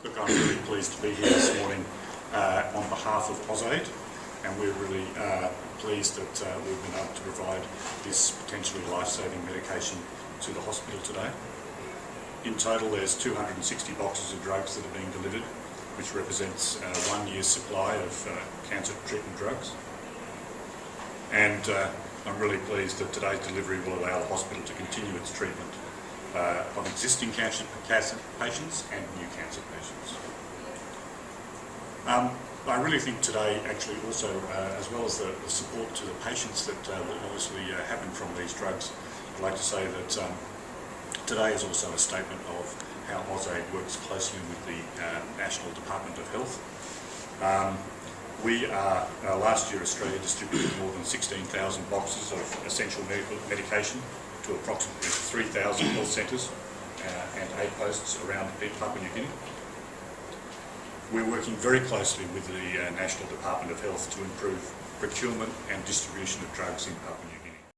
Look, I'm really pleased to be here this morning on behalf of AusAID, and we're really pleased that we've been able to provide this potentially life-saving medication to the hospital today. In total, there's 260 boxes of drugs that are being delivered, which represents 1 year's supply of cancer treatment drugs. And I'm really pleased that today's delivery will allow the hospital to continue its treatment of existing cancer patients and new cancer patients. I really think today actually also, as well as the support to the patients that will obviously happen from these drugs, I'd like to say that today is also a statement of how AusAID works closely with the National Department of Health. Last year Australia distributed more than 16,000 boxes of essential medication to approximately 3,000 health centres and aid posts around Papua New Guinea. We're working very closely with the National Department of Health to improve procurement and distribution of drugs in Papua New Guinea.